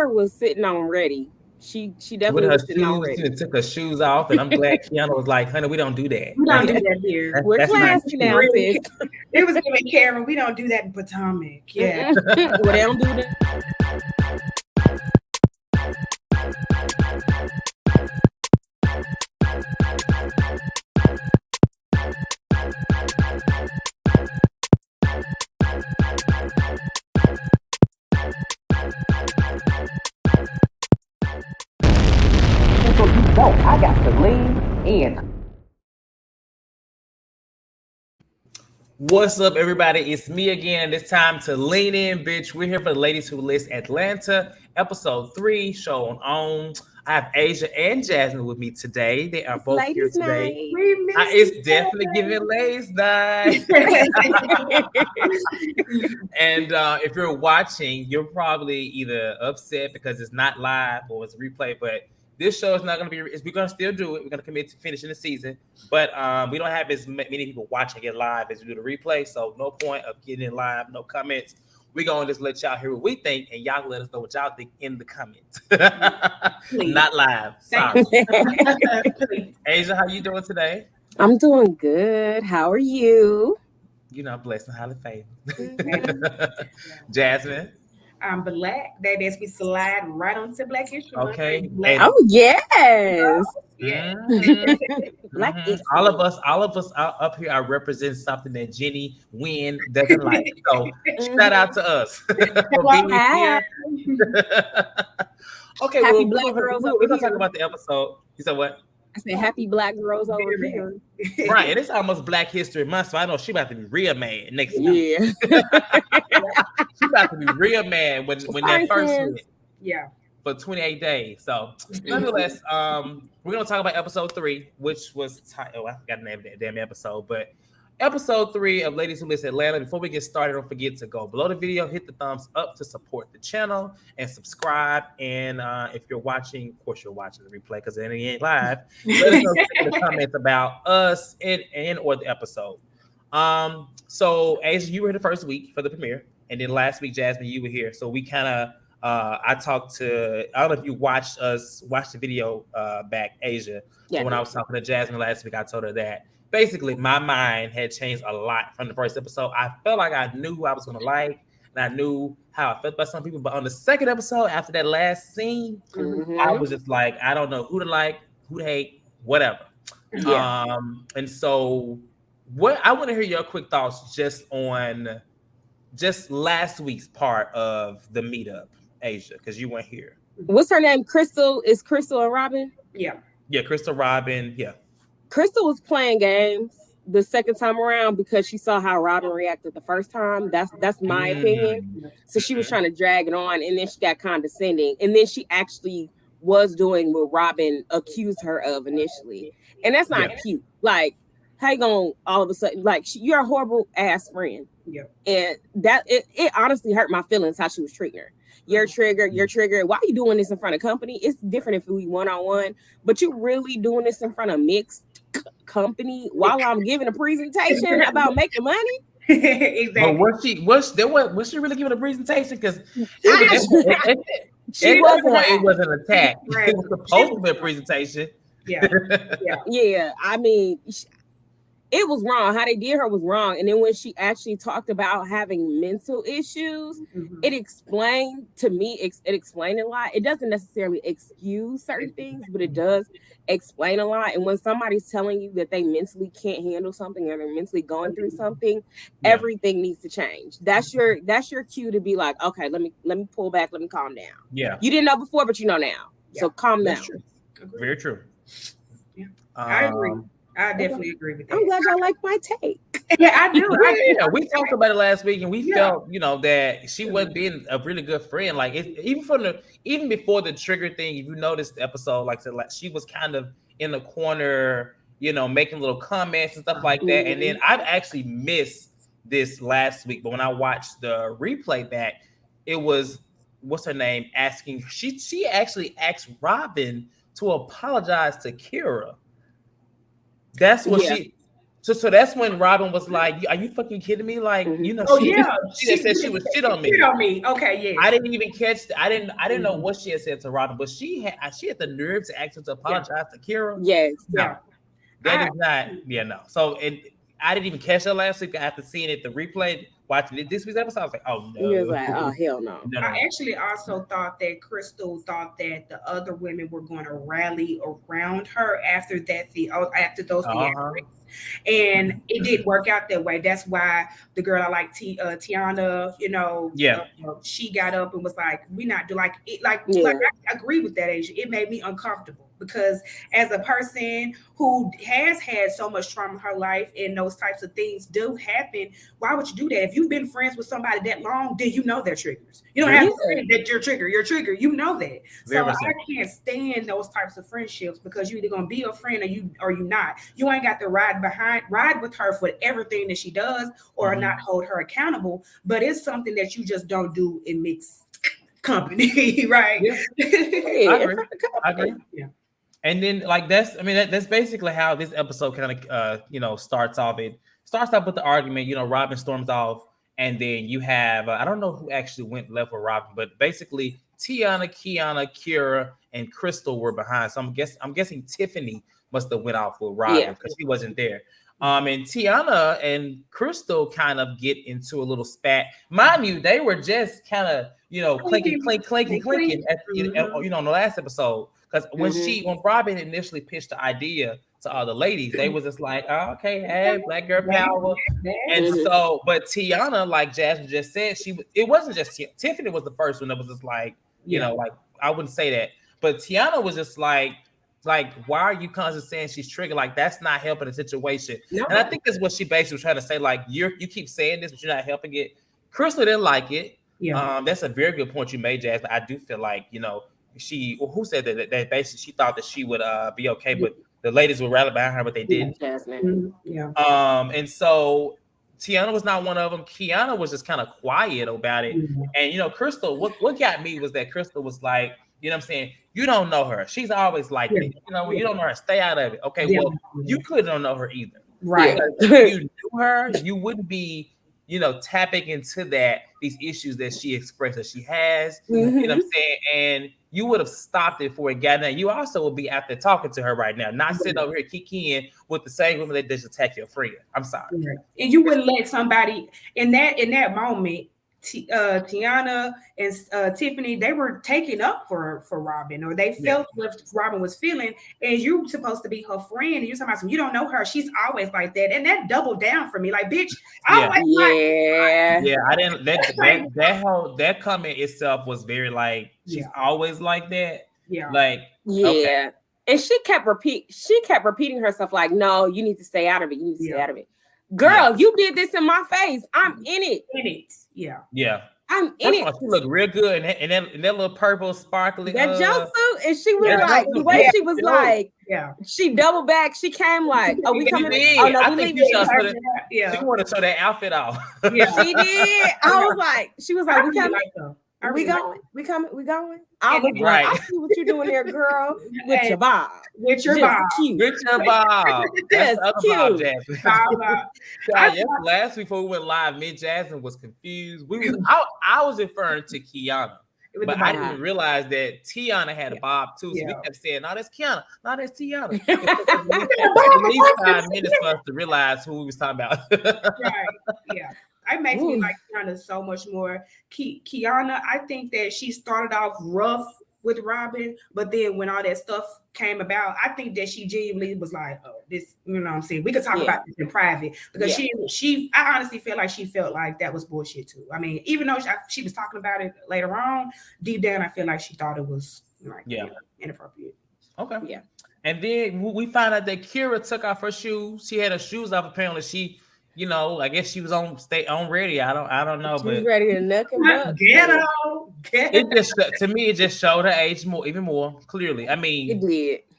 was sitting on ready. She with definitely her was sitting on shoes. She ready. done took her shoes off, and I'm glad Kiana was like, "Honey, we don't do that. We don't do that here. We're That's not classy now, cute." sis. It was giving Karen. We don't do that in Potomac. Yeah. Well, they don't do that in Atlanta either. So you know I got to lean in. What's up, everybody? It's me again. It's time to lean in, bitch. We're here for the ladies who list Atlanta, episode 3, show on. I have Asia and Jasmine with me today. They are It's both here ladies' today. night. We missed It's definitely giving ladies night. And if you're watching, you're probably either upset because it's not live or it's replay. But this show is not going to be. We're going to still do it. We're going to commit to finishing the season. But we don't have as many people watching it live as we do the replay. So no point of getting it live. No comments. We're going to just let y'all hear what we think, and y'all let us know what y'all think in the comments. Not live. Sorry. Asia, how you doing today? I'm doing good. How are you? You know, blessed and highly favored. Mm-hmm. Jasmine. I'm black. That is, we slide right onto Black History Month. Okay. Black. Oh yes. Yeah. Black All of us up here are represent something that Jenny Wynn doesn't like. So shout out to us for being here. Okay, Happy well, Black girls we're over gonna talk here. about the episode. You said what? I said happy Black girls over here. Right, and it's almost Black History Month, so I know she about to be real mad next week. Yeah. She about to be real mad when that first hit. Yeah. For 28 days. So, nonetheless, we're gonna talk about episode 3, which was I forgot the name of that damn episode, but episode 3 of Ladies Who List Atlanta. Before we get started, don't forget to go below the video, hit the thumbs up to support the channel, and subscribe. And if you're watching, of course, you're watching the replay because it ain't live. Let us know in the comments about us and or the episode. So, Asia, you were here the first week for the premiere, and then last week, Jasmine, you were here. So we kind of I talked to, I don't know if you watched the video back, Asia. Yeah. So when I was talking to Jasmine last week, I told her that basically my mind had changed a lot from the first episode. I felt like I knew who I was going to like, and I knew how I felt about some people. But on the second episode, after that last scene, I was just like, I don't know who to like, who to hate, whatever. Yeah. And so what I want to hear your quick thoughts just on just last week's part of the meetup, Asia, because you weren't here. What's her name? Crystal? Is Crystal and Robin? Yeah. Yeah, Crystal Robin. Yeah. Crystal was playing games the second time around because she saw how Robin reacted the first time. That's my opinion. So she was trying to drag it on, and then she got condescending, and then she actually was doing what Robin accused her of initially, and that's not cute. Like, how you gonna all of a sudden, like, you're a horrible ass friend. Yeah. And that it honestly hurt my feelings how she was treating her. You're triggered. Why are you doing this in front of company? It's different if we one-on-one, but you're really doing this in front of mixed company while I'm giving a presentation about making money. Exactly. But was she really giving a presentation? Because it was an attack. Right. It was supposed to be a presentation. Yeah. Yeah. I mean, it was wrong. How they did her was wrong. And then when she actually talked about having mental issues, it explained to me, it explained a lot. It doesn't necessarily excuse certain things, but it does explain a lot. And when somebody's telling you that they mentally can't handle something or they're mentally going through something, everything needs to change. That's your cue to be like, okay, let me pull back, let me calm down. Yeah. You didn't know before, but you know now. So calm down. True. Very true. Yeah. I agree. I definitely agree with that. I'm glad y'all like my take. Yeah, I do. Yeah, we talked about it last week, and we felt, that she was being a really good friend. Like, even before the trigger thing, if you noticed the episode, like she was kind of in the corner, making little comments and stuff like that. And then I've actually missed this last week, but when I watched the replay back, it was what's her name asking. She actually asked Robin to apologize to Kira. That's what So that's when Robin was like, "Are you fucking kidding me?" Like, you know, Oh she yeah, just said she was shit on me. Shit on me. Okay, yes. I didn't even catch. I didn't know what she had said to Robin, but she had the nerve to ask her to apologize to Kira. Yes. Yeah. That is not. Yeah, no. So I didn't even catch her last week after seeing it, the replay, watching this week's episode. I was like, oh no. He was like, oh hell no. I actually also thought that Crystal thought that the other women were going to rally around her after those theatrics. And it did work out that way. That's why the girl I like, Tiana, she got up and was like, "We not do like it." Like I agree with that, Asia. It made me uncomfortable because as a person who has had so much trauma in her life and those types of things do happen, why would you do that? If you've been friends with somebody that long, then you know their triggers. You don't have to say that your trigger, you know that. So I can't stand those types of friendships because you're either gonna be a friend or you not. You ain't got to ride with her for everything that she does or not hold her accountable, but it's something that you just don't do in mixed company, right? I agree. Yeah. And then that's basically how this episode kind of starts off. It starts off with the argument, Robin storms off, and then you have I don't know who actually went left with Robin, but basically Tiana, Kiana, Kira, and Crystal were behind. So I'm guessing Tiffany must have went off with Robin because she wasn't there. And Tiana and Crystal kind of get into a little spat. Mind you, they were just kind of clinking on the last episode. Because when Robin initially pitched the idea to all the ladies, they was just like, oh, okay, hey, black girl power. And so, but Tiana, like Jasmine just said, it wasn't just Tiffany was the first one that was just like, like I wouldn't say that, but Tiana was just like, why are you constantly saying she's triggered? Like that's not helping the situation. No. And I think that's what she basically was trying to say. Like you keep saying this, but you're not helping it. Crystal didn't like it. Yeah. That's a very good point you made, Jasmine. I do feel like who said that basically she thought that she would be okay, but the ladies would rally behind her, but they didn't. Yeah. And so Tiana was not one of them. Kiana was just kind of quiet about it. And Crystal, what got me was that Crystal was like, you know what I'm saying? You don't know her. She's always like this. When you don't know her, stay out of it. Okay, well, you couldn't know her either. Right. If you knew her, you wouldn't be, tapping into these issues that she expressed that she has. You know what I'm saying? And you would have stopped it before it got there. You also would be out there talking to her right now, not sitting over here kikiing with the same woman that just attacked your friend. I'm sorry. And you wouldn't let somebody in that moment. Tiana and Tiffany, they were taking up for Robin, or they felt what Robin was feeling, and you're supposed to be her friend, and you're talking about you don't know her. She's always like that, and that doubled down for me. Like, bitch, I didn't. That comment itself was very like she's always like that. Yeah, like okay. And she kept repeating herself like, no, you need to stay out of it. You need to stay out of it. Girl, you did this in my face. I'm in it. Yeah. I'm in it. She looked real good, and that little purple sparkly jumpsuit, and she was like the way she was like, she doubled back. She came like, oh, we coming? Oh no, we leaving. She wanted to show that outfit off. She did. I was like, she was like, we coming? Are we going? We coming? We going? I was like, I see what you're doing there, girl, with your bob. With your bob. With your bob. That's cute. Last week before we went live, me and Jasmine was confused. I was referring to Kiana, but I didn't realize that Tiana had a bob too. So we kept saying, no, that's Kiana. No, that's Tiana. It took at least 5 minutes for us to realize who we was talking about. Yeah. It makes me like Kiana so much more. Kiana, I think that she started off rough with Robin, but then when all that stuff came about, I think that she genuinely was like, oh, this, you know what I'm saying? We could talk about this in private because I honestly feel like she felt like that was bullshit too. I mean, even though she was talking about it later on, deep down, I feel like she thought it was like inappropriate. Okay. Yeah. And then we found out that Kira took off her shoes. She had her shoes off. Apparently she, I guess she was on ready. I don't know, but ready to knock him up. To me, it just showed her age even more clearly. I mean, it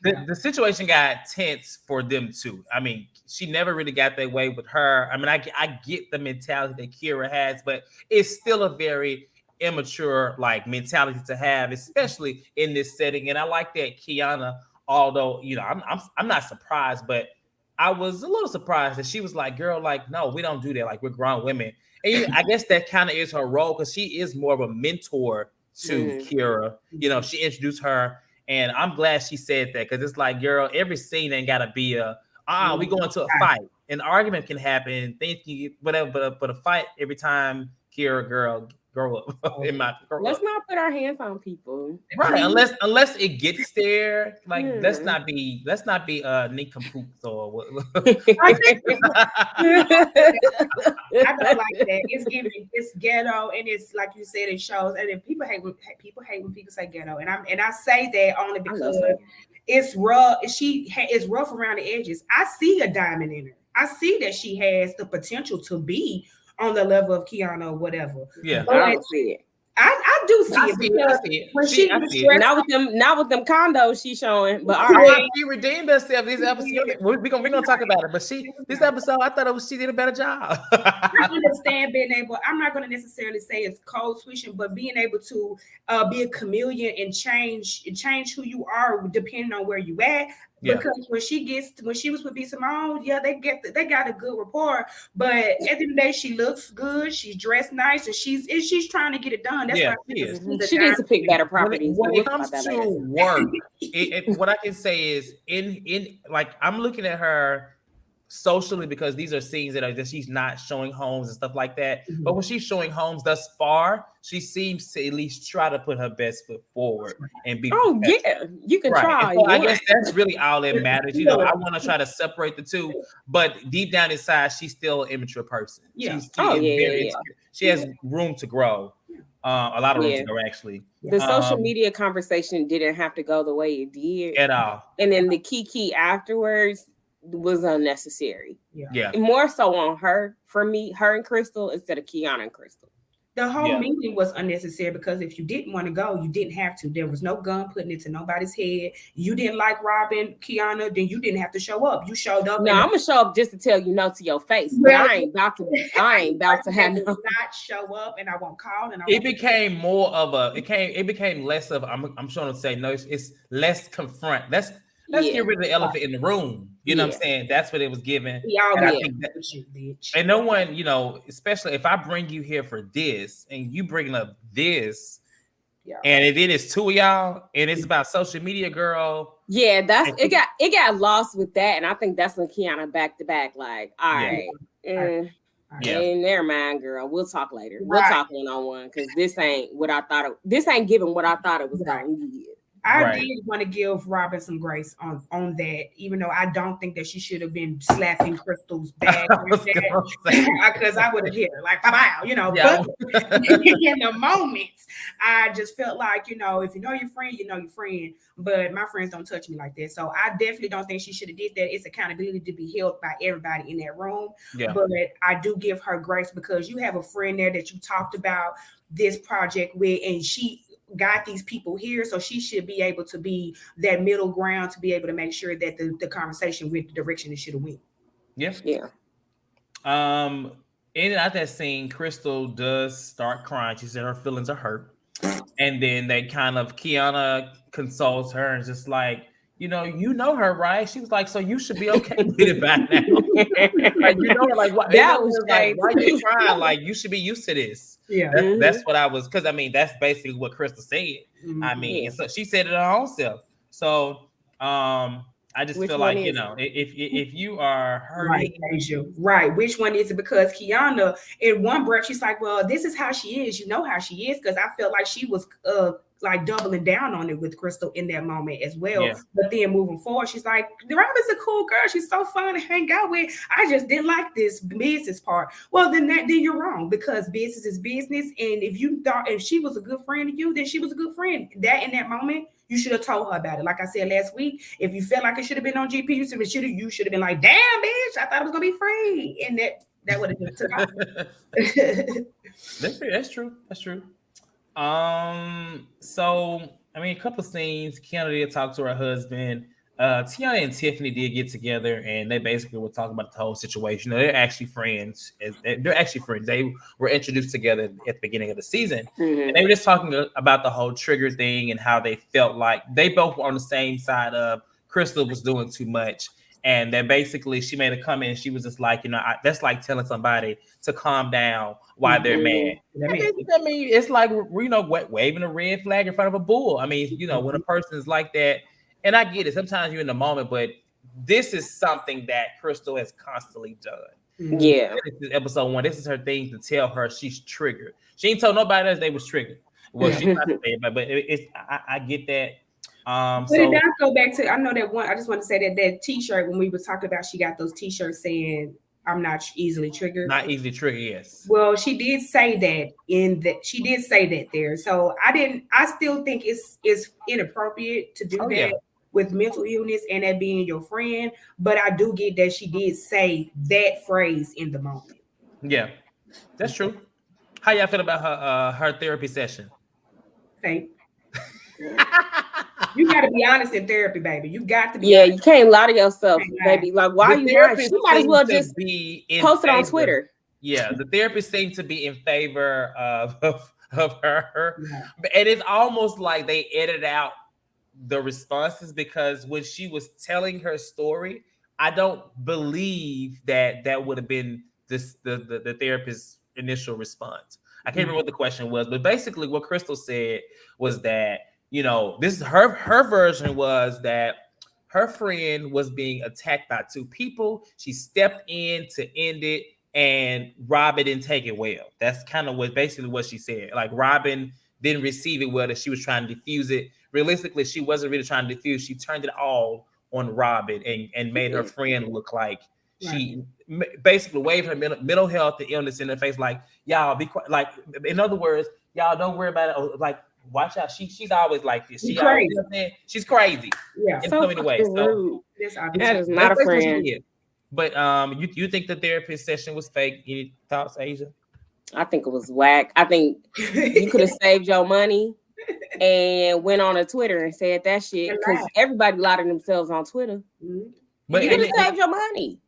did. The situation got tense for them too. I mean, she never really got that way with her. I mean, I get the mentality that Kira has, but it's still a very immature like mentality to have, especially in this setting. And I like that Kiana, although I'm not surprised, but I was a little surprised that she was like, girl, like, no, we don't do that. Like, we're grown women. And I guess that kind of is her role because she is more of a mentor to Kira. You know, she introduced her. And I'm glad she said that because it's like, girl, every scene ain't got to be we go into a fight. An argument can happen. Things can get whatever, but a fight every time Kira, girl, grow up. Let's not put our hands on people, right? Unless it gets there, like let's not be nincompoops or what. I don't like that. It's ghetto, and it's like you said, it shows. And then people hate when people say ghetto, and I say that only because it's rough. It's rough around the edges. I see a diamond in her. I see that she has the potential to be on the level of Kiana or whatever. Yeah, but I don't see it. I do see it because when she not with them condos she's showing, but all right. She redeemed herself this episode. We're gonna talk about it, but this episode I thought she did a better job. I understand being able. I'm not going to necessarily say it's code switching, but being able to be a chameleon and change who you are depending on where you at. Yeah. Because when she was with B. Simone, they got a good rapport. But at the end of the day, she looks good. She's dressed nice, and she's trying to get it done. That's why she needs to pick better properties. When it comes to work, what I can say is in like I'm looking at her socially because these are scenes that she's not showing homes and stuff like that. Mm-hmm. But when she's showing homes thus far, she seems to at least try to put her best foot forward and be. Oh yeah, you can try. So I guess that's really all that matters. You know, I want to try to separate the two, but deep down inside, she's still an immature person. Yeah. She has room to grow. A lot of room to grow, actually. The social media conversation didn't have to go the way it did at all, and then the kiki afterwards was unnecessary. Yeah. More so on her, for me, her and Crystal instead of Kiana and Crystal. The whole meeting was unnecessary because if you didn't want to go, you didn't have to. There was no gun putting it to nobody's head. You didn't like Robin, Kiana, then you didn't have to show up. You showed up. No, I'm gonna show up just to tell you no to your face. But I ain't about to have no. Not show up, and I won't call. And it became more of a. It became less of. I'm trying to say no. It's less confront. Let's get rid of the elephant in the room. You know what I'm saying? That's what it was given. And no one, you know, especially if I bring you here for this and you bringing up this, and it is two of y'all, and it's about social media, girl. Yeah, it got lost with that, and I think that's when Kiana back to back, like, all right. Never mind, girl. We'll talk later. We'll talk one-on-one because this ain't what I thought. This ain't giving what I thought it was going to give. I did want to give Robin some grace on that, even though I don't think that she should have been slapping Crystal's bag because I would have hit her like, bye-bye, you know. Yeah. But in the moments, I just felt like, you know, if you know your friend, you know your friend. But my friends don't touch me like that. So I definitely don't think she should have did that. It's accountability to be held by everybody in that room. Yeah. But I do give her grace because you have a friend there that you talked about this project with, and she got these people here, so she should be able to be that middle ground to be able to make sure that the conversation went the direction it should have went. Yeah. In that scene, Crystal does start crying. She said her feelings are hurt, and then they kind of Kiana consoles her and just like, you know her, right? She was like, so you should be okay with it by now. Like, you know, like what? That was like, why are you crying? Like, you should be used to this. Yeah, that's what I was, because I mean, that's basically what Crystal said. Mm-hmm. I mean, and so she said it her own self. So, I just feel like, you know, if you are hurting, right? Which one is it? Because Kiana, in one breath, she's like, well, this is how she is. You know how she is, because I felt like she was like doubling down on it with Crystal in that moment as well. Yeah. But then moving forward, she's like, Robin's a cool girl. She's so fun to hang out with. I just didn't like this business part. Well, then you're wrong, because business is business. And if she was a good friend to you, then she was a good friend. That in that moment, you should have told her about it. Like I said last week, if you felt like it should have been on GP, you should have been like, damn, bitch, I thought it was gonna be free. And that would have been took off. That's true. So I mean, a couple of scenes. Kiana did talk to her husband. Tiana and Tiffany did get together, and they basically were talking about the whole situation. They're actually friends. They were introduced together at the beginning of the season, and they were just talking about the whole trigger thing and how they felt like they both were on the same side of Crystal was doing too much, And then basically she made a comment and she was just like, that's like telling somebody to calm down while they're mad. I mean, it's like, waving a red flag in front of a bull. I mean, when a person is like that, and I get it, sometimes you're in the moment, but this is something that Crystal has constantly done. Yeah. This is episode 1. This is her thing to tell her she's triggered. She ain't told nobody else they was triggered. Well, she's not saying, but I get that. But it does go back to, I know that one. I just want to say that T-shirt, when we were talking about, she got those T-shirts saying, "I'm not easily triggered." Not easily triggered, yes. Well, she did say that She did say that there. So I still think it's inappropriate to do that with mental illness and that being your friend. But I do get that she did say that phrase in the moment. Yeah, that's true. How y'all feel about her therapy session? Fake. You got to be honest in therapy, baby. You got to be. Yeah, honest. You can't lie to yourself, baby. Like, why are you lying? She might as well just post it on Twitter. Yeah, the therapist seemed to be in favor of her, and it's almost like they edited out the responses, because when she was telling her story, I don't believe that would have been the therapist's initial response. I can't remember what the question was, but basically what Crystal said was that, this is her version, was that her friend was being attacked by 2 people. She stepped in to end it, and Robin didn't take it well. That's kind of basically what she said. Like, Robin didn't receive it well, that she was trying to diffuse it. Realistically, she wasn't really trying to diffuse. She turned it all on Robin and made her friend look like she basically waved her mental health and illness in her face, like, y'all be quiet. Like, in other words, y'all don't worry about it. Like, watch out. She's always like this. She's crazy. Yeah. In so many ways. So that is not a friend. But you think the therapist session was fake? Any thoughts, Asia? I think it was whack. I think you could have saved your money and went on a Twitter and said that shit, because everybody lied to themselves on Twitter. But you could have saved your money.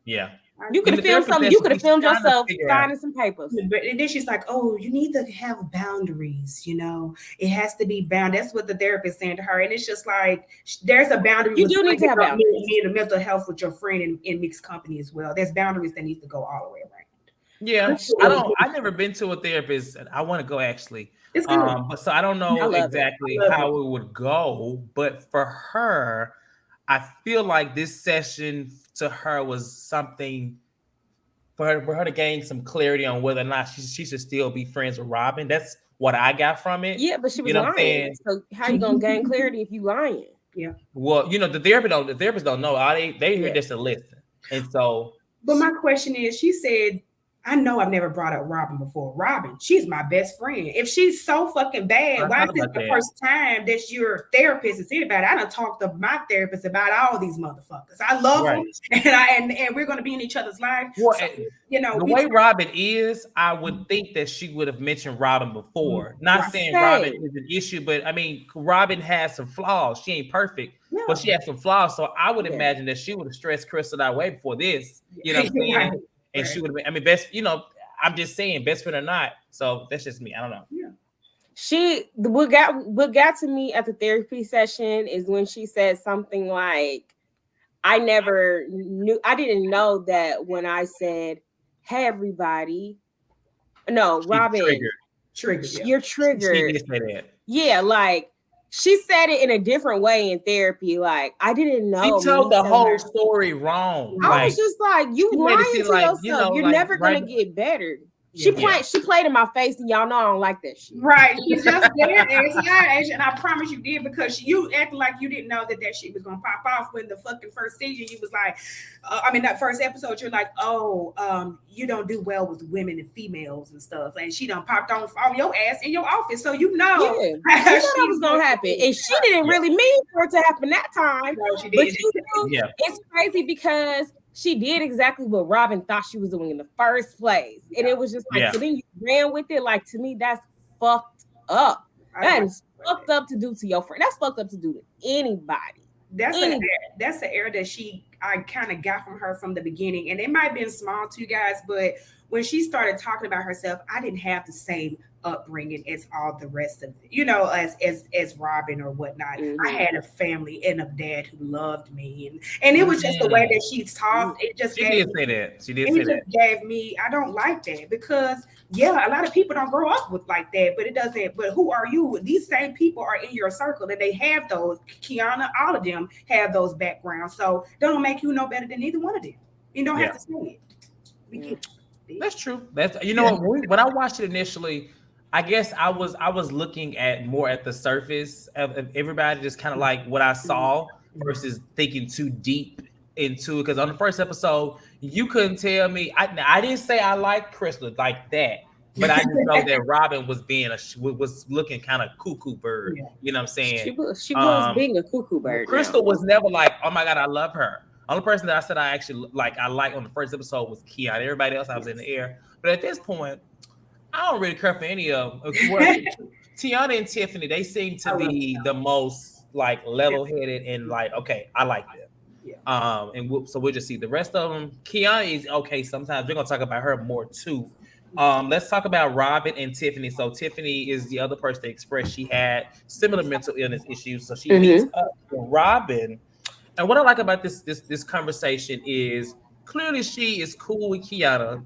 Yeah. You could have filmed something. You could have filmed yourself signing some papers. But then she's like, "Oh, you need to have boundaries. It has to be bound." That's what the therapist saying to her, and it's just like, there's a boundary. You do need to have boundaries. The mental health with your friend in mixed company as well. There's boundaries that need to go all the way around. Yeah, I've never been to a therapist. I want to go, actually. It's good. But so I don't know exactly how it would go. But for her, I feel like this session to her was something for her to gain some clarity on whether or not she should still be friends with Robin. That's what I got from it. Yeah, but she was lying. So how you gonna gain clarity if you lying? Yeah. Well, the therapists don't know. They here just to listen. And so. But my question is, she said, I know I've never brought up Robin before. Robin, she's my best friend. If she's so fucking bad, why is this the first time that your therapist is about it? I done talked to my therapist about all these motherfuckers. I love them, and we're going to be in each other's lives. Well, so, the way Robin is, I would think that she would have mentioned Robin before. Not saying Robin is an issue, but I mean, Robin has some flaws. She ain't perfect, but she has some flaws. So I would imagine that she would have stressed Crystal that way before this. You know what I'm saying? And she would have been, I mean, best, I'm just saying, best friend or not. So that's just me. I don't know. Yeah. What got to me at the therapy session is when she said something like, I didn't know that when I said, "Hey, everybody." No, Robin. Triggered. You're triggered. She did say that. Yeah, like, she said it in a different way in therapy. Like, I didn't know. She told the whole story wrong. I was just like, you lying to yourself. You're never gonna get better. She played in my face, and y'all know I don't like that shit. Right. She just did, and I promise you did, because you acted like you didn't know that shit was gonna pop off when the fucking first season you was like, that first episode, you're like, you don't do well with women and females and stuff, and she done popped on your ass in your office, so you know she thought that was gonna happen, and she didn't really mean for it to happen that time. No, she but didn't. It's crazy because she did exactly what Robin thought she was doing in the first place. And it was just like, so then you ran with it. Like, to me, that's fucked up. That is fucked up to do to your friend. That's fucked up to do to anybody. That's the error that I kind of got from her from the beginning. And it might have been small to you guys, but when she started talking about herself, I didn't have to say upbringing as all the rest of it, you know, as Robin or whatnot. I had a family and a dad who loved me, and it was just the way that she talked. It just She gave did say that. She did it say just that. gave me, I don't like that because yeah, a lot of people don't grow up with like that, but it doesn't. But who are you? These same people are in your circle, and they have those. Kiana, all of them have those backgrounds, so they don't make you no better than either one of them. You don't have to say it. That's true. That's you know what, when I watched it initially, I guess I was looking at more at the surface of everybody, just kind of like what I saw versus thinking too deep into it. Because on the first episode, you couldn't tell me. I didn't say I liked Crystal like that, but I just know that Robin was being was looking kind of cuckoo bird. You know what I'm saying? She was being a cuckoo bird. Crystal was never like, oh my god, I love her. Only person that I said I actually like on the first episode was Keon. Everybody else I was in the air. But at this point, I don't really care for any of them. Tiana and Tiffany, they seem to be the most like level-headed and like, okay, I like them. So we'll just see the rest of them. Kiana is okay. Sometimes we're gonna talk about her more too. Let's talk about Robin and Tiffany. So Tiffany is the other person that expressed she had similar mental illness issues. So she meets up with Robin. And what I like about this conversation is clearly she is cool with Kiana,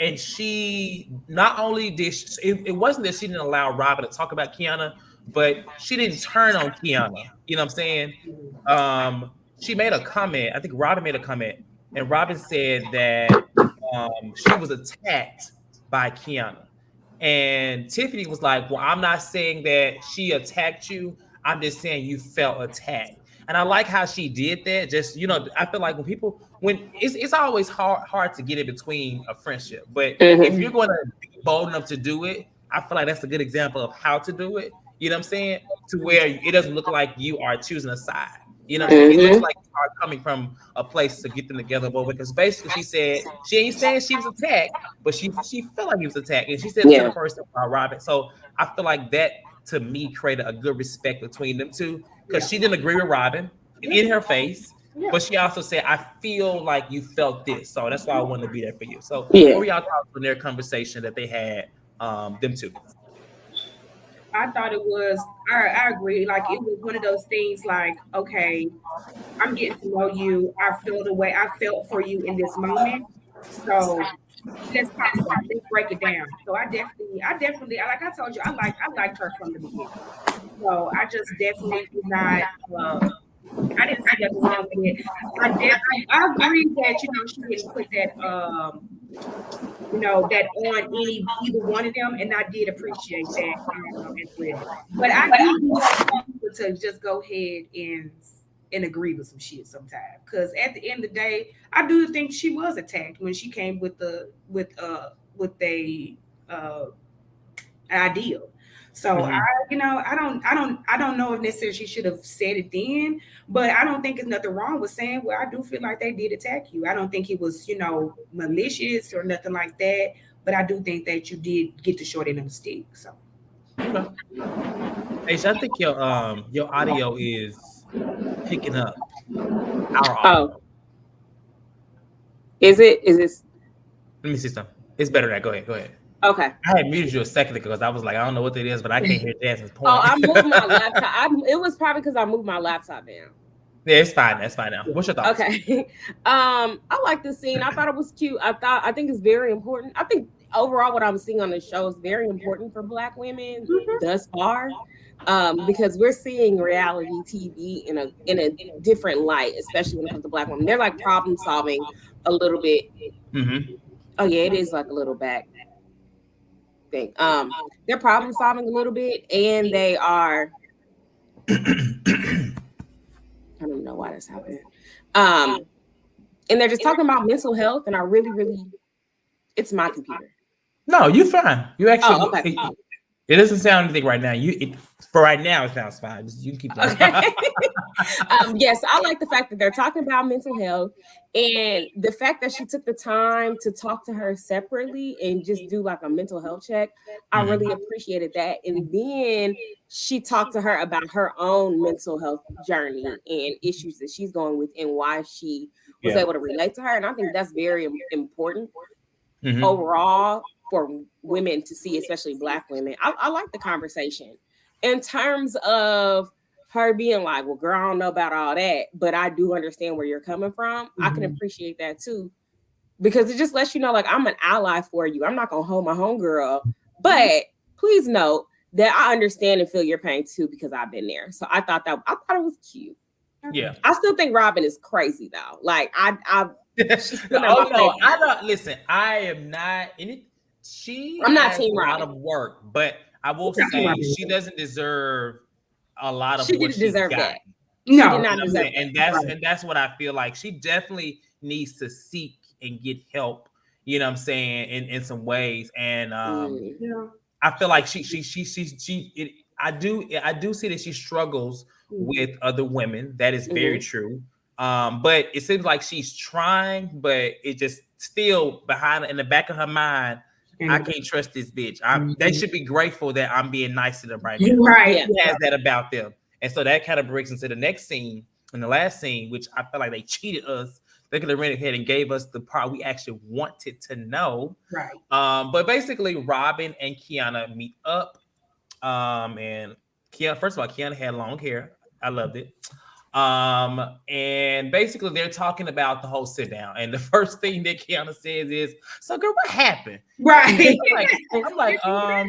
and she not only did it wasn't that she didn't allow Robin to talk about Kiana, but she didn't turn on Kiana. You know what I'm saying? She made a comment. I think Robin made a comment, and Robin said that she was attacked by Kiana, and Tiffany was like, "Well, I'm not saying that she attacked you. I'm just saying you felt attacked." And I like how she did that. Just, you know, I feel like when it's always hard to get in between a friendship. But if you're going to be bold enough to do it, I feel like that's a good example of how to do it. You know what I'm saying? To where it doesn't look like you are choosing a side. You know what I'm saying? It looks like you are coming from a place to get them together. But because basically she said she ain't saying she was attacked, but she felt like he was attacked. And she said to the person about Robin. So I feel like that to me created a good respect between them two. Because she didn't agree with Robin in her face, but she also said, I feel like you felt this. So that's why I wanted to be there for you. So what were y'all thoughts on their conversation that they had, them two? I thought it was, I agree. Like, it was one of those things like, okay, I'm getting to know you. I feel the way I felt for you in this moment. So let's talk about it. Let's break it down. So I definitely, like I told you, I liked her from the beginning. So I just definitely did not. I didn't see nothing wrong with it. I agree that she didn't put that that on either one of them, and I did appreciate that as well. But I do want people to just go ahead and agree with some shit sometimes, because at the end of the day, I do think she was attacked when she came with a ideal. So I don't know if necessarily she should have said it then, but I don't think there's nothing wrong with saying, well, I do feel like they did attack you. I don't think it was, malicious or nothing like that, but I do think that you did get the short end of the stick. So Hey, so I think your audio is picking up our audio. Is it? Let me see something. It's better than that. Go ahead. Okay. I had muted you a second ago because I was like, I don't know what it is, but I can't hear Jasmine's point. Oh, I moved my laptop. It was probably because I moved my laptop down. Yeah, it's fine. That's fine now. What's your thoughts? Okay. I like the scene. I thought it was cute. I think it's very important. I think overall what I'm seeing on the show is very important for Black women thus far. Because we're seeing reality TV in a different light, especially when it comes to Black women. They're like problem solving a little bit. Oh yeah, it is like a little back thing. They're problem solving a little bit, and they are. I don't even know why that's happening. And they're just talking about mental health, and I really, it's my computer. No, you're fine. You actually. Okay. It doesn't sound anything right now. For right now, it sounds fine. You can keep going. Okay. Yes, I like the fact that they're talking about mental health, and the fact that she took the time to talk to her separately and just do like a mental health check. I really appreciated that. And then she talked to her about her own mental health journey and issues that she's going with and why she was able to relate to her. And I think that's very important overall. for women to see, especially Black women. I like the conversation in terms of her being like, well, girl, I don't know about all that, but I do understand where you're coming from. I can appreciate that too, because it just lets you know, like, I'm an ally for you. I'm not gonna hold my homegirl, but please note that I understand and feel your pain too, because I've been there. So I thought it was cute. Yeah. I still think Robin is crazy though. Like I oh no, I don't listen. I am not in it. I'm not has team a lot Robin. of work, but I will say she doesn't deserve a lot of She what didn't she's deserve got. that. No, she did not deserve that. And that's what I feel like. She definitely needs to seek and get help. You know what I'm saying, in some ways, and I feel like I do see that she struggles with other women. That is very true. But it seems like she's trying, but it just still behind in the back of her mind. I can't trust this bitch. They should be grateful that I'm being nice to them right now. Right. She has that about them. And so that kind of brings into the next scene, and the last scene, which I feel like they cheated us. They could have ran ahead and gave us the part we actually wanted to know. Right. But basically, Robin and Kiana meet up. And Kiana, first of all, Kiana had long hair. I loved it. And basically they're talking about the whole sit down. And the first thing that Kiana says is, "So girl, what happened?" Right. I'm like, girl,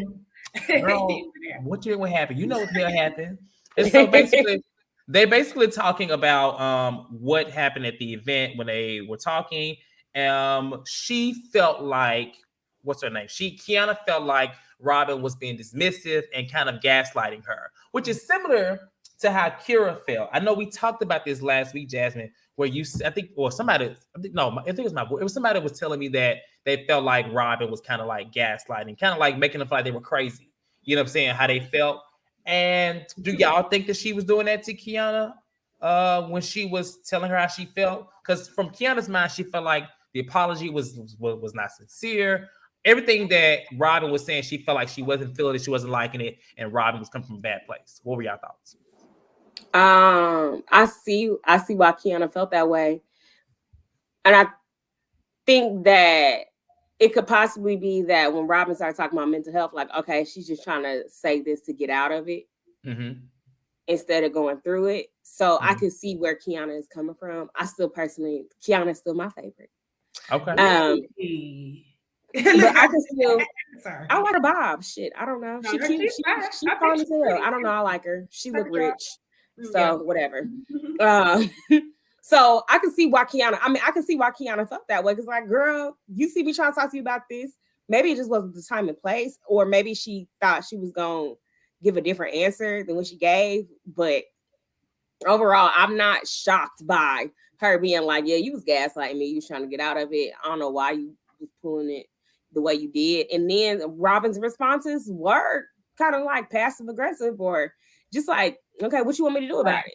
what happened? You know what the hell happened. And so basically, they basically talking about what happened at the event when they were talking. She felt like, what's her name? Kiana felt like Robin was being dismissive and kind of gaslighting her, which is similar to how Kira felt. I know we talked about this last week, Jasmine, where I think it was somebody that was telling me that they felt like Robin was kind of like gaslighting, kind of like making them feel like they were crazy. You know what I'm saying? How they felt. And do y'all think that she was doing that to Kiana when she was telling her how she felt? Because from Kiana's mind, she felt like the apology was not sincere. Everything that Robin was saying, she felt like she wasn't feeling it, she wasn't liking it, and Robin was coming from a bad place. What were y'all thoughts? I see why Kiana felt that way. And I think that it could possibly be that when Robin started talking about mental health, like, okay, she's just trying to say this to get out of it instead of going through it. So I can see where Kiana is coming from. Kiana is still my favorite. Okay. But I can still, I like her Bob. Shit, I don't know. She cute. She fine as hell. I don't know. I like her. She look rich. So whatever. So I can see why Kiana felt that way. Because like, girl, you see me trying to talk to you about this. Maybe it just wasn't the time and place, or maybe she thought she was gonna give a different answer than what she gave. But overall, I'm not shocked by her being like, yeah, you was gaslighting me. You was trying to get out of it. I don't know why you was pulling it the way you did. And then Robin's responses were kind of like passive aggressive, or just like, okay, what you want me to do about it?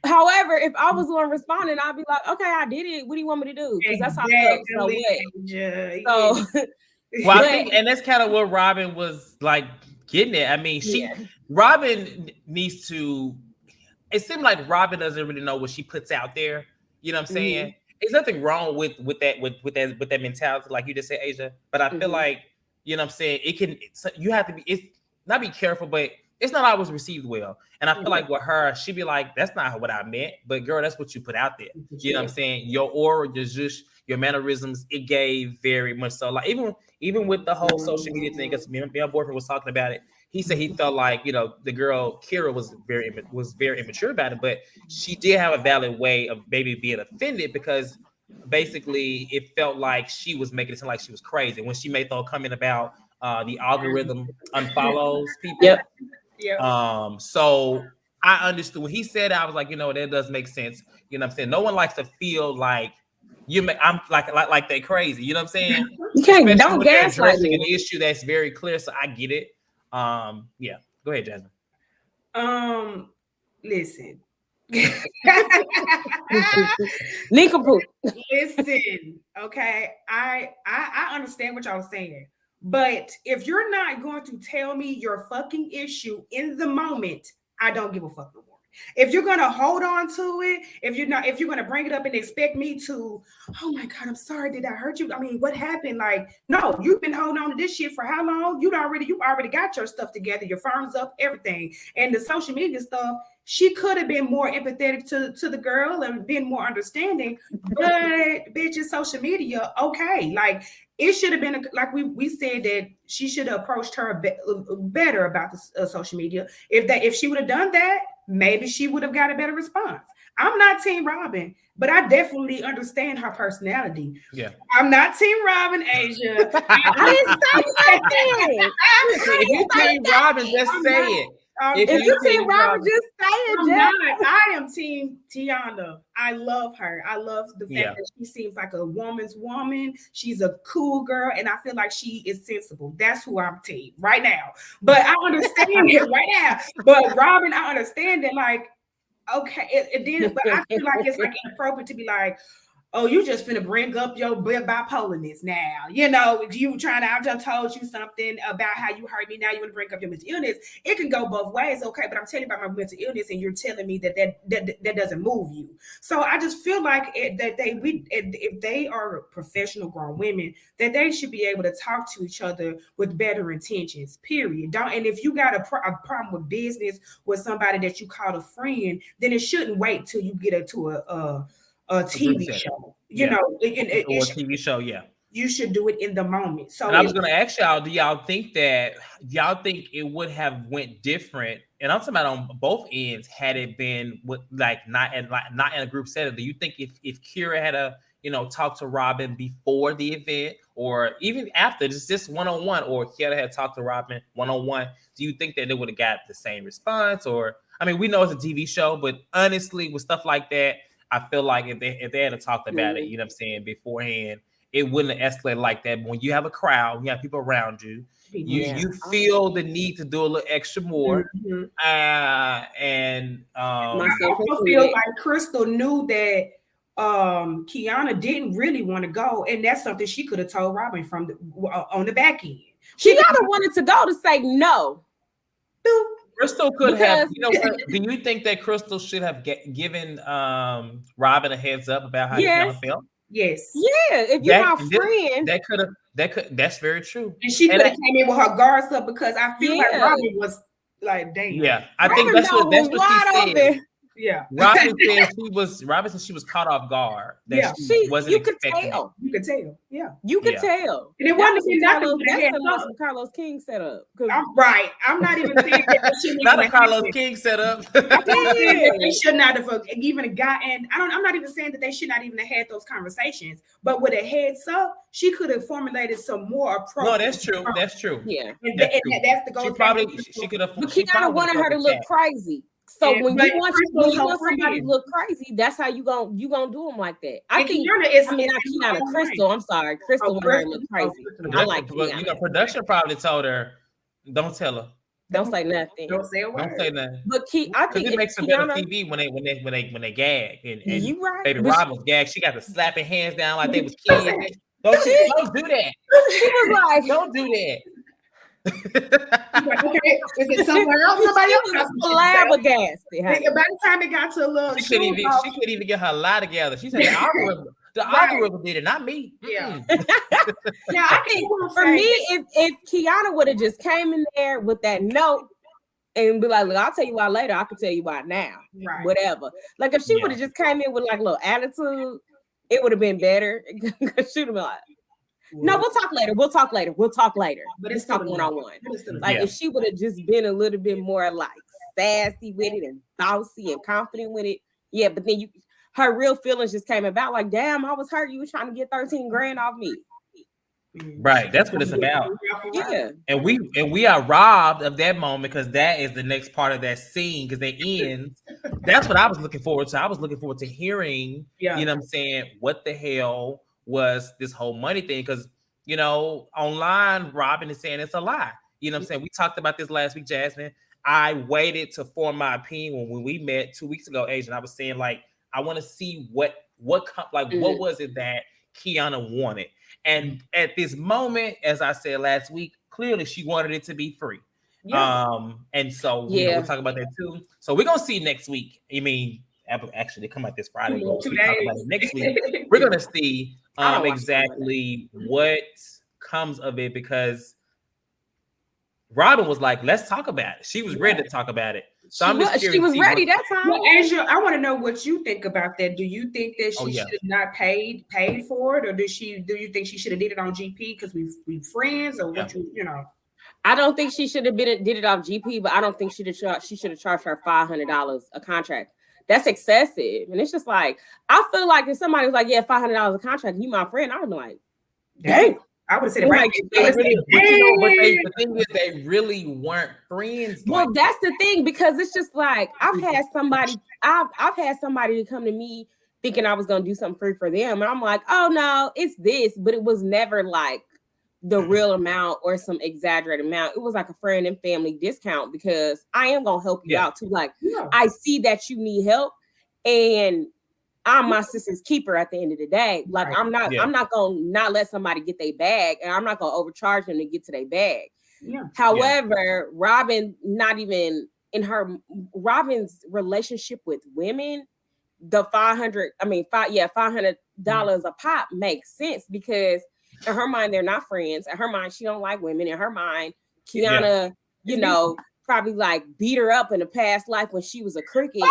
However, if I was the one responding, I'd be like, okay, I did it. What do you want me to do? Because that's how I felt. So what? Well, I think, and that's kind of what Robin was like getting at. I mean, Robin needs to. It seemed like Robin doesn't really know what she puts out there. You know what I'm saying? There's nothing wrong with that mentality, like you just said, Asia. But I feel like, you know what I'm saying, you have to be, not be careful, but it's not always received well. And I feel like with her, she'd be like, that's not what I meant. But girl, that's what you put out there. You know what I'm saying? Your aura, your mannerisms, it gave very much so. Like even with the whole social media thing, because my boyfriend was talking about it. He said he felt like, you know, the girl Kira was very immature about it, but she did have a valid way of maybe being offended, because basically it felt like she was making it sound like she was crazy when she made the comment about the algorithm unfollows people. So I understood when he said it, I was like, you know, that does make sense. You know what I'm saying? No one likes to feel like I'm like they crazy. You know what I'm saying? You can't, don't gaslight me. An issue that's very clear, so I get it. Yeah, go ahead, Jasmine. Listen. Listen, okay. I understand what y'all saying, but if you're not going to tell me your fucking issue in the moment, I don't give a fuck no more. If you're gonna hold on to it, if you're gonna bring it up and expect me to, oh my God, I'm sorry, did I hurt you? I mean, what happened? Like, no, you've been holding on to this shit for how long? You already got your stuff together, your phone's up, everything. And the social media stuff, she could have been more empathetic to the girl and been more understanding, but bitch, it's social media. Okay, like it should have been like we said that she should have approached her better about the social media. If she would have done that, maybe she would have got a better response. I'm not Team Robin, but I definitely understand her personality. Yeah. I'm not Team Robin, Asia. I didn't say nothing. If you Team Robin, just say it. If you Team Robin, just say it, I am Team Tiana. I love her. I love the fact that she seems like a woman's woman. She's a cool girl, and I feel like she is sensible. That's who I'm team right now. But I understand it right now. But Robin, I understand that, like, okay, it did, but I feel like it's like inappropriate to be like, oh, you just finna bring up your bipolarness now. You know, you trying to, I just told you something about how you hurt me. Now you want to bring up your mental illness. It can go both ways, okay? But I'm telling you about my mental illness, and you're telling me that doesn't move you. So I just feel like if they are professional grown women, that they should be able to talk to each other with better intentions. Period. And if you got a problem with business with somebody that you call a friend, then it shouldn't wait till you get into a TV show, you know, or a TV show, you should do it in the moment. So and I was going to ask y'all, do y'all think it would have went different? And I'm talking about on both ends, had it been with not in a group setting. Do you think if Kira had talk to Robin before the event, or even after, just one-on-one, or Kira had talked to Robin one-on-one, do you think that they would have got the same response? Or, I mean, we know it's a TV show, but honestly, with stuff like that, I feel like if they had talked about it, you know what I'm saying, beforehand, it wouldn't have escalated like that. But when you have a crowd, you have people around you, you feel the need to do a little extra more. I also feel like Crystal knew that Kiana didn't really want to go, and that's something she could have told Robin on the back end. Kiana wanted to go to say no. Crystal could have, do you think that Crystal should have given Robin a heads up about how Kiana felt? Yes. Yeah, if you're my friend. That's very true. And she could have came in with her guards up, because I feel like Robin was like, damn. Yeah, I think that's what she said. Yeah. Robin said she was caught off guard. She wasn't expecting it. You could tell. Yeah. You could tell. And it wasn't some Carlos King set up. I'm right. I'm not even saying that she not a Carlos King set up. They should not have even gotten. I'm not even saying that they should not even have had those conversations. But with a heads up, she could have formulated some more approach. No, that's true. That's true. Yeah. And that's the goal. She could have. But Kiana wanted her to look crazy. So when you want somebody to look crazy, that's how you gonna do them like that. Crystal. I'm sorry, Crystal wanted her to look crazy. I like Kiana. Production probably told her, "Don't tell her. Don't say nothing. Don't say a word. Don't say nothing." But I think it makes some better TV when they gag. And you right. Baby Robin was gagged. She got the slapping hands down like they was kids. Don't do that. She was like, "Don't do that." Okay, is it somewhere else? Somebody else was flabbergasted. By the time it got to a little, she couldn't even get her lie together. She said the algorithm did it, not me. Yeah. Yeah, I think for me, if Kiana would have just came in there with that note and be like, "Look, I'll tell you why later. I can tell you why now." Right. Whatever. Like if she would have just came in with like a little attitude, it would have been better. Because she'd have been like, "No, we'll talk later. But it's talk one-on-one." Like if she would have just been a little bit more like sassy with it and bossy and confident with it, yeah. But then her real feelings just came about. Like, damn, I was hurt. You was trying to get 13 grand off me. Right, that's what it's about. Yeah, and we are robbed of that moment, because that is the next part of that scene, because they end. That's what I was looking forward to. I was looking forward to hearing. You know what I'm saying? What the hell was this whole money thing? Because online Robin is saying it's a lie. You know what I'm saying? We talked about this last week, Jasmine. I waited to form my opinion when we met 2 weeks ago, Asian. I was saying, like, I want to see what was it that Kiana wanted. And at this moment, as I said last week, clearly she wanted it to be free. And so we'll talk about that too. So we're gonna see next week. I mean, actually, they come out this Friday. We'll talk about it next week. We're gonna see exactly what comes of it, because Robin was like, "Let's talk about it." She was ready to talk about it. So I'm just curious. She was ready that time. Well, Angel, I want to know what you think about that. Do you think that she should have not paid for it, or do you think she should have did it on GP because we friends, or what you know? I don't think she should have did it off GP, but I don't think she should have charged her $500 a contract. That's excessive, and it's just like, I feel like if somebody was like, "Yeah, $500 a contract, you my friend," I would be like, "Dang." I would have said it right. But the thing is, they really weren't friends. Well, that's the thing, because it's just like, I've had somebody to come to me thinking I was gonna do something free for them, and I'm like, "Oh no, it's this," but it was never like the real amount or some exaggerated amount. It was like a friend and family discount, because I am gonna help you out too. Like, I see that you need help, and I'm my sister's keeper at the end of the day. Like, I'm not gonna not let somebody get their bag, and I'm not gonna overcharge them to get to their bag. However, Robin, not even in Robin's relationship with women, the $500 a pop makes sense, because in her mind, they're not friends. In her mind, she don't like women. In her mind, Kiana, probably like beat her up in a past life when she was a cricket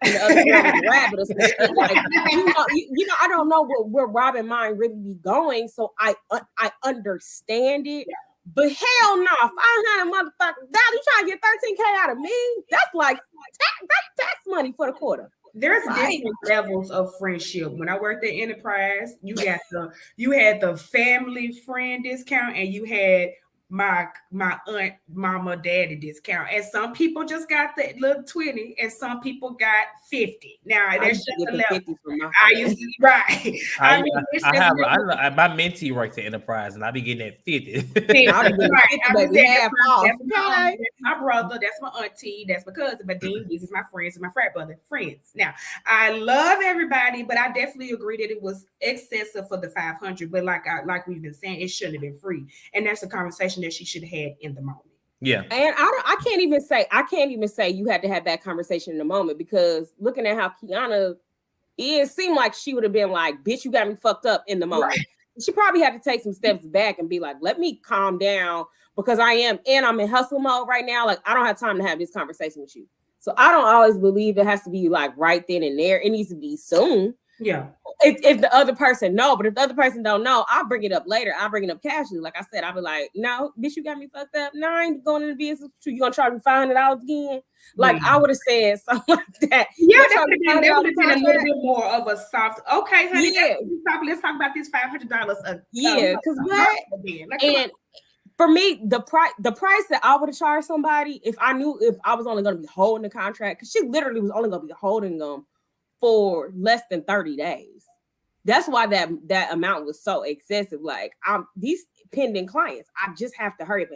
and the other girl was a rabbit or some shit. Like, I don't know where Robin mind really be going. So I understand it. But hell no, 500 motherfucking dollars. You trying to get $13K out of me? That's like tax money for the quarter. There's different levels of friendship. When I worked at Enterprise, you had the family friend discount, and you had my aunt, mama, daddy discount. And some people just got the little 20, and some people got 50. Now that's just a level. I used to I my mentee works at Enterprise, and I be getting at 50. That's my brother, that's my auntie, that's my cousin, but then this is my friends and my frat brother friends. Now I love everybody, but I definitely agree that it was excessive for the 500. But like we've been saying, it shouldn't have been free, and that's a conversation that she should have had in the moment. Yeah. And I can't even say you had to have that conversation in the moment, because looking at how Kiana is, seemed like she would have been like, "Bitch, you got me fucked up" in the moment. Right. She probably had to take some steps back and be like, "Let me calm down, because I'm in hustle mode right now. Like, I don't have time to have this conversation with you." So I don't always believe it has to be like right then and there. It needs to be soon. Yeah. If the other person but if the other person don't know, I'll bring it up later. I'll bring it up casually. Like I said, I'll be like, "No, bitch, you got me fucked up. No, I ain't going into business. You gonna charge me $500 again?" Like, I would have said something like that. Yeah, that would have been a little bit more of a soft. Okay, honey. Yeah. Let's talk about this $500. Because what? And for me, the price that I would have charged somebody, if I was only going to be holding the contract, because she literally was only going to be holding them for less than 30 days. That's why that amount was so excessive. Like, these pending clients, I just have to hurry up.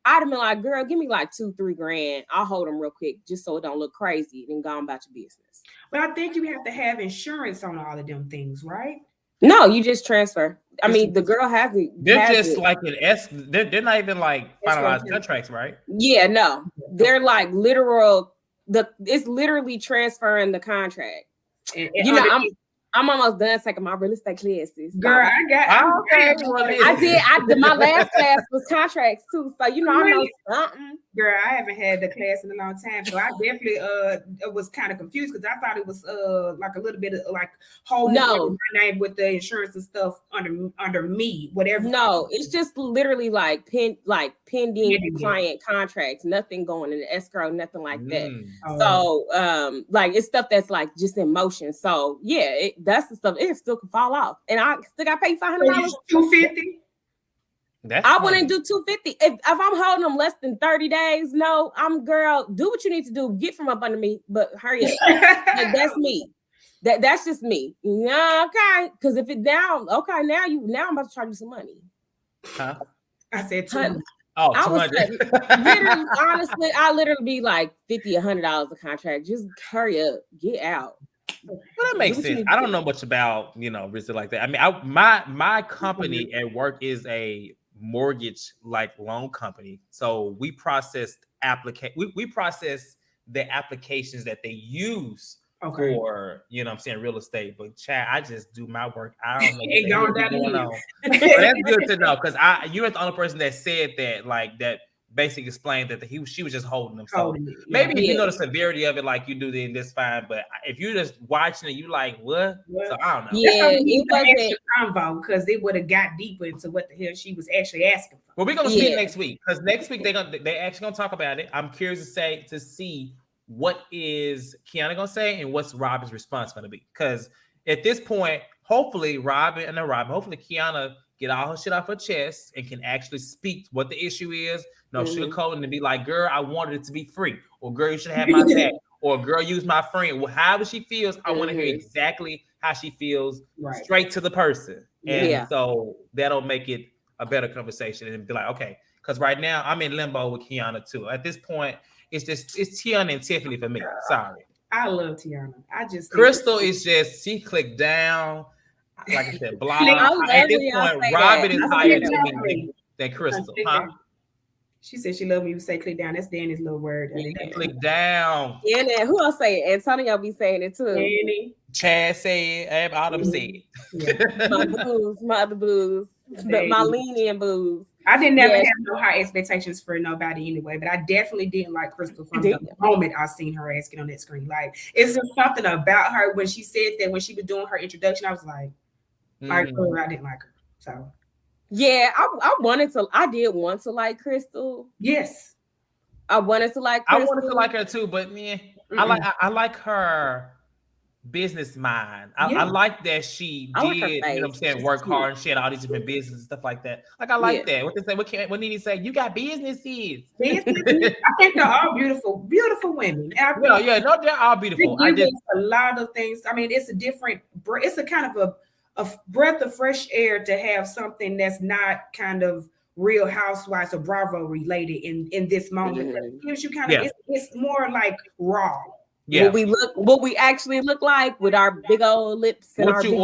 I'd have been like, "Girl, give me like $2-3 grand. I'll hold them real quick, just so it don't look crazy, and go on about your business." But I think you have to have insurance on all of them things, right? No, you just transfer. I mean, the girl has it. They're just like an S. They're not even like finalized contracts, right? Yeah, no, they're like literal. It's literally transferring the contract. And I'm almost done taking my real estate classes. Girl, I did. My last class was contracts too, so I know something. Girl, I haven't had the class in a long time, so I definitely was kind of confused, because I thought it was like a little bit of like holding my name with the insurance and stuff under me, whatever. No, it's just literally like pending client contracts, nothing going in the escrow, nothing like that. So like, it's stuff that's like just in motion. So yeah, that's the stuff. It still can fall off, and I still got to pay $500. $250. I wouldn't do $250 if I'm holding them less than 30 days. No, girl, do what you need to do. Get from up under me, but hurry up. That's me. That's just me. Yeah, okay. Because if it down, okay, now I'm about to charge you some money. Huh? I said $200. Oh, $200. Honestly, I literally be like $50, $100 a contract. Just hurry up, get out. Well, that makes sense. I don't know much about risk like that. I mean, my company at work is a mortgage like loan company, so we processed we process the applications that they use for, you know what I'm saying, real estate. But Chad, I just do my work. I don't know what's going on. But that's good to know, because you're the only person that said that, like, that basically explained that she was just holding them. So maybe if you know the severity of it like you do, then that's fine. But if you're just watching it, you like, what? So I don't know. Yeah, it wasn't convo, because they would have got deeper into what the hell she was actually asking for. Well, we're gonna see it next week, because next week they actually gonna talk about it. I'm curious to see what is Kiana gonna say and what's Robin's response gonna be. Because at this point, hopefully Kiana get all her shit off her chest and can actually speak what the issue is. No sugarcoating, and be like, girl, I wanted it to be free, or girl, you should have my back, or girl, use my friend. Well, however she feels, I want to hear exactly how she feels, straight to the person. And so that'll make it a better conversation, and be like, okay, because right now I'm in limbo with Kiana too. At this point, it's Tiana and Tiffany for me. Sorry. I love Tiana. Crystal is just, she clicked down, like I said, blah. At this point, Robin is higher to me than Crystal. Huh? She said she loved me. You say click down. That's Danny's little word. Click down. And then who else say it? Antonio be saying it too. Danny. Chad said, all them said. My other booze, my lean-in booze. I didn't never have no high expectations for nobody anyway, but I definitely didn't like Crystal from the moment I seen her asking on that screen. Like, it's just something about her when she said that, when she was doing her introduction, I was like, I didn't like her. So yeah, I did want to like Crystal. Yes. I wanted to like Crystal. I wanted to like her too, but I like her business mind. I like that she did, you know what I'm saying, work hard, and she had all these different businesses and stuff like that. Like, I like that. What they say, what Nene say? You got businesses. I think they're all beautiful women. No, they're all beautiful. I just a lot of things. I mean, it's a kind of a breath of fresh air to have something that's not kind of Real Housewives or Bravo related in this moment. It gives you kind of it's more like raw. Yeah, what we actually look like with our big old lips and what you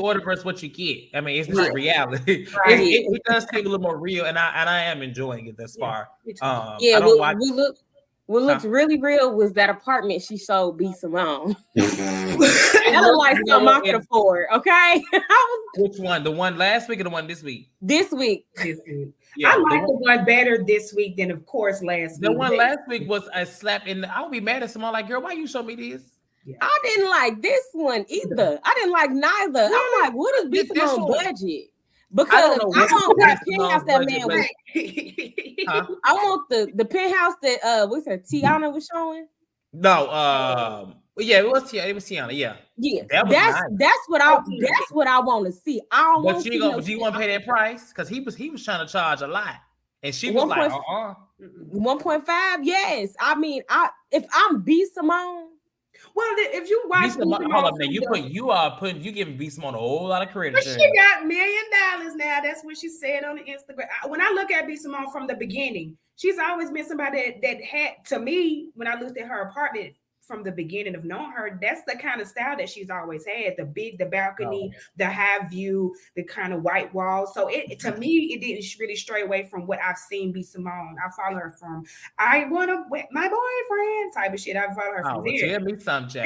order versus what you get. I mean, it's just reality. It does take a little more real, and I am enjoying it thus far. What looked really real was that apartment she showed B. Simone. That looked like something I could afford. Okay, which one? The one last week or the one this week? This week. Yeah, I like the one better this week than, of course, last week. The one last week was a slap in the. I'll be mad at someone like, girl, why you show me this? Yeah. I didn't like this one either. I didn't like neither. I'm like, what is B. Simone budget? Because I want that penthouse that man was. I want the penthouse that what's her Tiana was showing. No, it was Tiana. Yeah. That's what I want to see. I don't want to see. Do you want to pay that price? Because he was trying to charge a lot, and she was 1. like, 1.5. Yes, I mean, if I'm B. Simone. Well, if you watch, hold up, man. You giving B. Simone a whole lot of credit. But she got $1 million now. That's what she said on the Instagram. When I look at B. Simone from the beginning, she's always been somebody that had, to me, when I looked at her apartment from the beginning of knowing her, that's the kind of style that she's always had. The balcony, the high view, the kind of white walls. So to me, it didn't really stray away from what I've seen B. Simone. I follow her from I want to with my boyfriend type of shit. I follow her from there. Tell me something,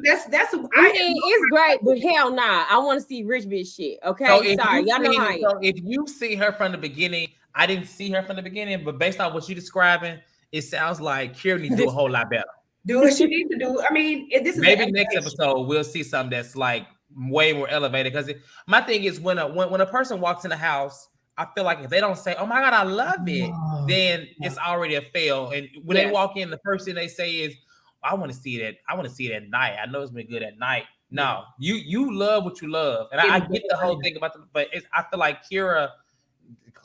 that's it's great, but hell nah. I want to see rich bitch shit. Okay, so y'all know how. So if you see her from the beginning, I didn't see her from the beginning, but based on what you're describing, it sounds like Kira needs to do a whole lot better. Do what she needs to do. I mean, this is maybe next episode we'll see something that's like way more elevated. Because my thing is when a person walks in the house, I feel like if they don't say, "Oh my God, I love it," then it's already a fail. And when they walk in, the first thing they say is, "I want to see it. I want to see it at night. I know it's been good at night." No, you love what you love, and I get the whole thing about the. But I feel like Kira,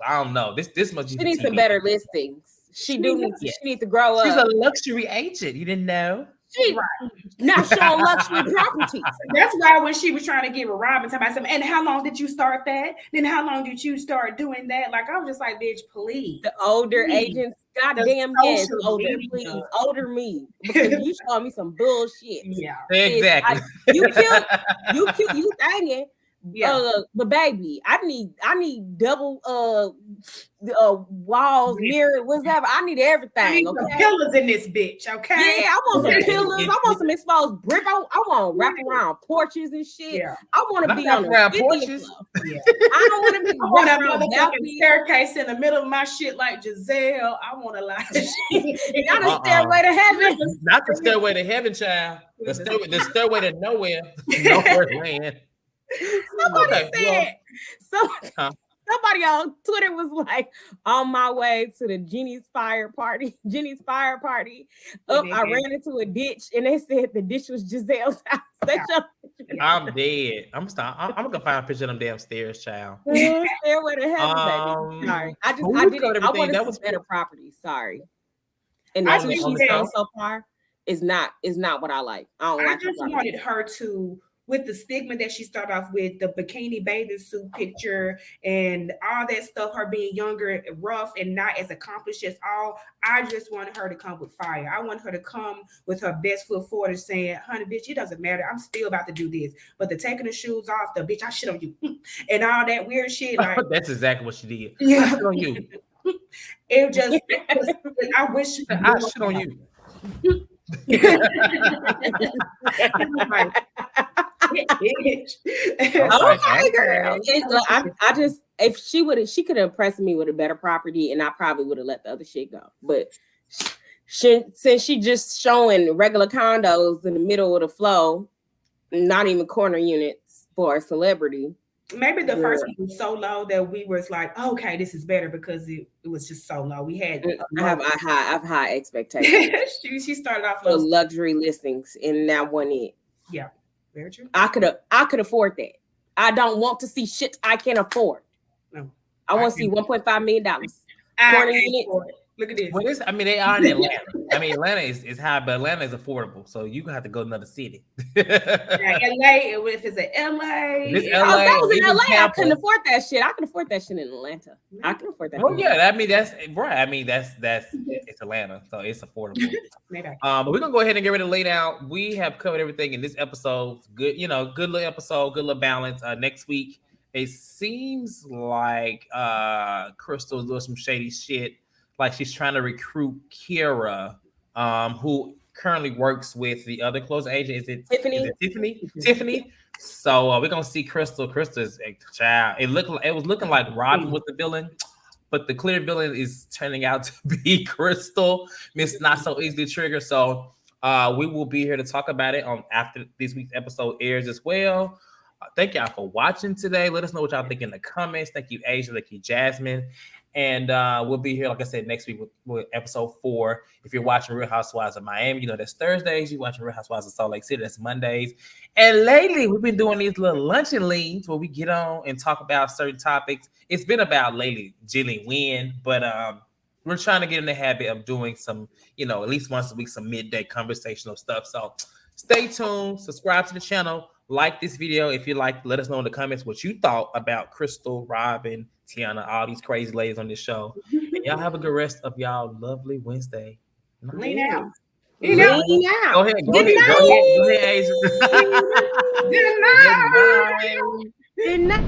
I don't know. This must be. She needs some better listings. She needs to grow up. She's a luxury agent. You didn't know? She not showing luxury properties. That's why when she was trying to give a Robin talking about something, and how long did you start that? Then how long did you start doing that? Like, I was just like, bitch, please. The older agents, goddamn yes, older, please, older me. Because you showing me some bullshit. Yeah, exactly. You cute, you thinking. But baby, I need double walls, mirror, whatever. I need everything. I need some pillars in this bitch, okay? Yeah, I want some pillars. I want some exposed brick. I want wrap around porches and shit. Yeah. I want to be on around porches. Yeah. I don't want to be on a motherfucking motherfucking staircase in the middle of my shit like Giselle. I want a lot of shit. Not a stairway to heaven. Not the stairway to heaven, child. The stairway to nowhere. Nowhere land. Somebody said somebody on Twitter was like, on my way to the Jenny's fire party. I ran into a ditch and they said the ditch was Giselle's house. I'm dead. I'm gonna find a picture of them damn stairs, child. Stairway to heaven, baby. Sorry. I wanted that was better property. Sorry. And that's what she's done so far is not what I like. I just wanted her to, with the stigma that she started off with, the bikini bathing suit picture and all that stuff, her being younger, rough, and not as accomplished as all, I just wanted her to come with fire. I want her to come with her best foot forward and saying, honey, bitch, it doesn't matter. I'm still about to do this. But the taking the shoes off, the bitch, I shit on you. And all that weird shit. Like, that's exactly what she did. Yeah. I shit on you. It just, I wish I shit on you. I just, if she could have impressed me with a better property, and I probably would have let the other shit go. But since she just showing regular condos in the middle of the flow, not even corner units for a celebrity. Maybe the first one was so low that we was like, okay, this is better because it was just so low. We had I have high expectations. she started off for luxury listings, and that wasn't it. Yeah, very true. I could afford that. I don't want to see shit I can't afford. No, I want to see $1.5 million. Corner unit. Look at this. Well, they are in Atlanta. Atlanta is high, but Atlanta is affordable. So you gonna have to go to another city. LA, if it's in LA. If if I was in LA, I couldn't afford that shit. I can afford that shit in Atlanta. I can afford that. Well, yeah, that's right. That's it's Atlanta, so it's affordable. But we're gonna go ahead and get ready to lay down. We have covered everything in this episode. Good, good little episode, good little balance. Next week, it seems like Crystal's doing some shady shit. Like she's trying to recruit Kira, who currently works with the other close agent. Is it Tiffany? Tiffany. So we're gonna see Crystal. Crystal is a child. It was looking like Robin was the villain, but the clear villain is turning out to be Crystal. Miss Not So Easily Triggered. So we will be here to talk about it after this week's episode airs as well. Thank y'all for watching today. Let us know what y'all think in the comments. Thank you, Asia. Thank you, Jasmine. And we'll be here, like I said, next week with episode 4. If you're watching Real Housewives of Miami, that's Thursdays. You're watching Real Housewives of Salt Lake City, that's Mondays. And lately, we've been doing these little luncheon leads where we get on and talk about certain topics. It's been about lately Jillian Wynn, but we're trying to get in the habit of doing some, at least once a week, some midday conversational stuff. So stay tuned, subscribe to the channel, like this video if you like. Let us know in the comments what you thought about Crystal, Robin, Tiana, all these crazy ladies on this show. And y'all have a good rest of y'all lovely Wednesday. Lean out. Lean out. Go ahead, Asia. Good night. Good night.